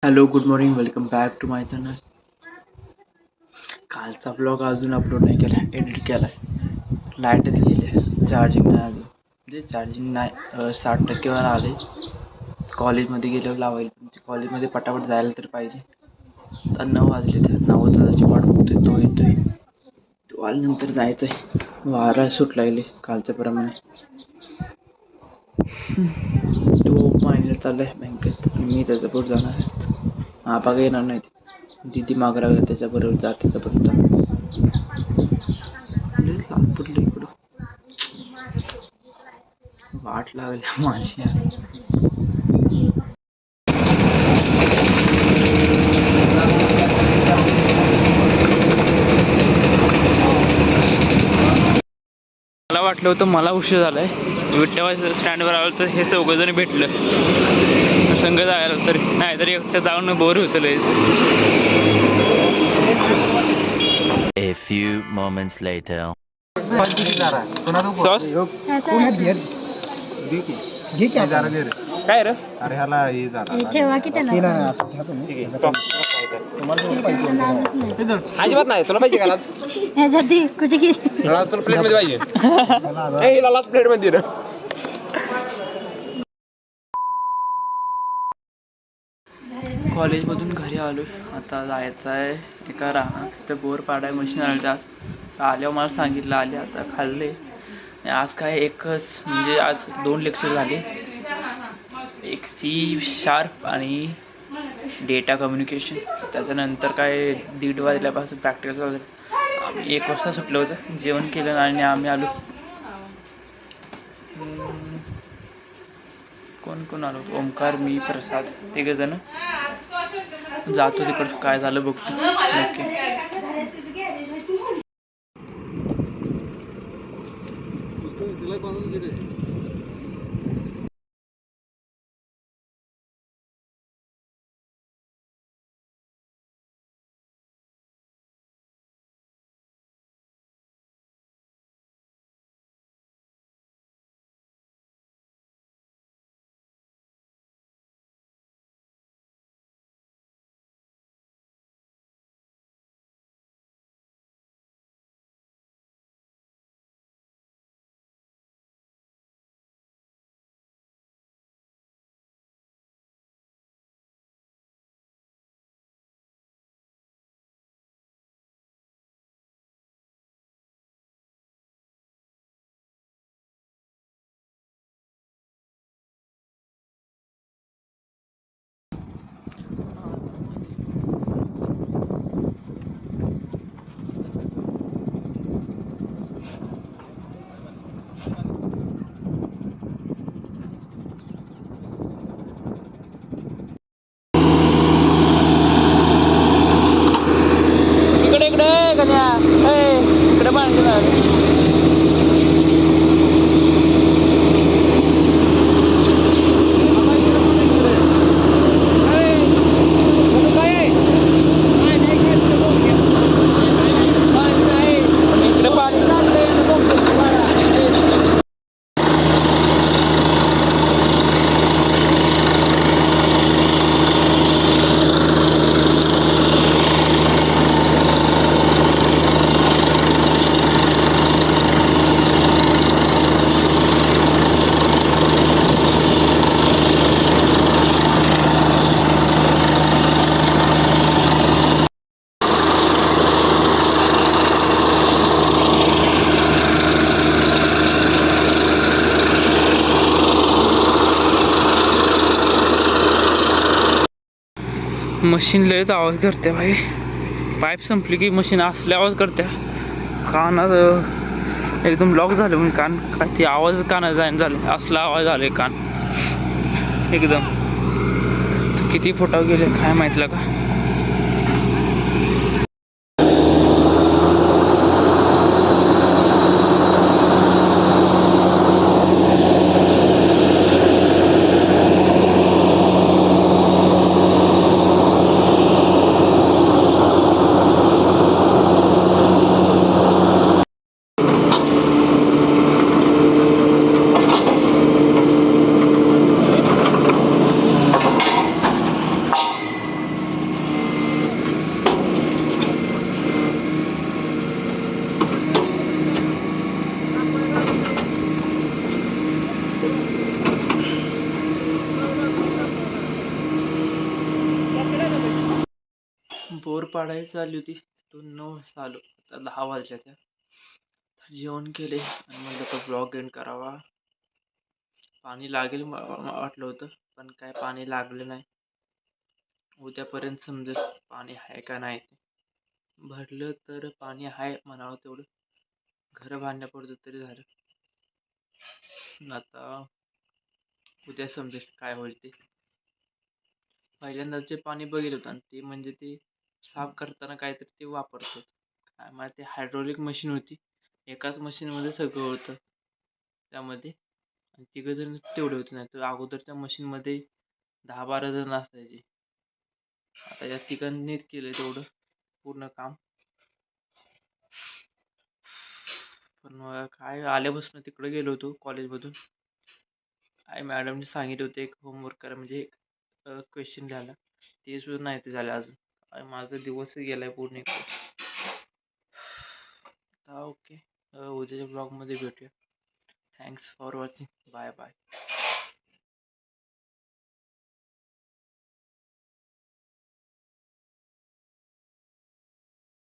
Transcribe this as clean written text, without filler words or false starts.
Hello, good morning, welcome back to my channel. कालचा blog अजून upload नाही केला, एडिट केला आहे. लाईटच गेली आहे, चार्जिंग नाही अजून, म्हणजे चार्जिंग नाही, 60%वर आले. कॉलेजमध्ये गेल्यावर लावायला, कॉलेजमध्ये पटापट जायला तर पाहिजे. तर 9 वाजले, तर 9 तासाची वाट बघतोय, तो येतोय. तो आल्यानंतर जायचं आहे. वारा सुट लागले कालच्याप्रमाणे. तो मायनर चाललाय बँकेत आणि मी त्याच्या पुढे जाणार आहे. आबा येणार नाहीत, दिदी मागं लागला त्याच्याबरोबर जा, त्याच्याबरोबर लागपडलं इकडं, वाट लागल्या माझी. मला वाटलं होतं मला उशीर झालाय, विठ्ठल स्टँडवर आलो तर हे चौघजण भेटलं संघ जायला, तरी नाही तरी एकटं जाऊन बोर होतं लयच. A few moments later. काय रे? अरे ह्याला हे झाला ठेवा की त्याला अजिबात नाही. तुला पाहिजे का ह्याच्यात दे, कुठे गेली तुला प्लेट मध्ये पाहिजे. हिला लास्ट प्लेट मध्ये दे. कॉलेजमधून घरी आलो, आता जायचं आहे एका रानात, तिथं बोर पाडाय मशीन आलं जास्त. आल्यावर मला सांगितलं, आले आता खाल्ले. आज काय एकच, म्हणजे आज 2 लेक्चर झाले, एक सी शार्प आणि डेटा कम्युनिकेशन. त्याच्यानंतर काय 1:30 वाजल्यापासून प्रॅक्टिकल चालू झालं. आम्ही 1 वाजता सुटलं होतं, जेवण केलं आणि आम्ही आलो. कोण कोण आलो? ओमकार, मी, प्रसाद, 3 जण. जातो तिकडं, काय झालं बघतो नक्की. इकडे मशीन लयच आवाज करते भाई. पाईप संपली की मशीन असले आवाज करते, कानात एकदम लॉक झालं म्हणून कान, काय ते आवाज कानात जाईन झाले, असला आवाज आले कान एकदम. किती फुटाव गेले काय माहितलं का. पाडायची चालली होती, तिथून 9 वाजता आलो, आता 10 वाजल्या त्या. तर जेवण केले आणि म्हणलं तर ब्लॉग एंड करावा. पाणी लागेल वाटलं होतं, पण काय पाणी लागलं नाही. उद्यापर्यंत समजेल पाणी आहे का नाही ते. भरलं तर पाणी आहे म्हणावं तेवढं, घरं बांधण्यापुरतं तरी झालं. आता उद्या समजेल काय होईल ते. पहिल्यांदा जे पाणी बघितलं होतं आणि ते म्हणजे ते साफ करताना काहीतरी ते वापरतात. काय माहिती हायड्रोलिक मशीन होती. एकाच मशीनमध्ये सगळं होतं त्यामध्ये, आणि तिघंजण तेवढे होते. नाही तर अगोदरच्या मशीनमध्ये 10-12 जण असायचे. आता या तिघांनीच केलं तेवढं पूर्ण काम. पण काय आल्यापासून तिकडे गेलो होतो कॉलेजमधून, काय मॅडमने सांगितलं होतं एक होमवर्क करा, म्हणजे एक क्वेश्चन लिहायला, ते सुद्धा नाही ते झालं अजून. काय माझा दिवसच गेलाय पूर्ण इकडे. ओके, उद्याच्या ब्लॉगमध्ये भेटूया. Thanks for watching. Bye bye.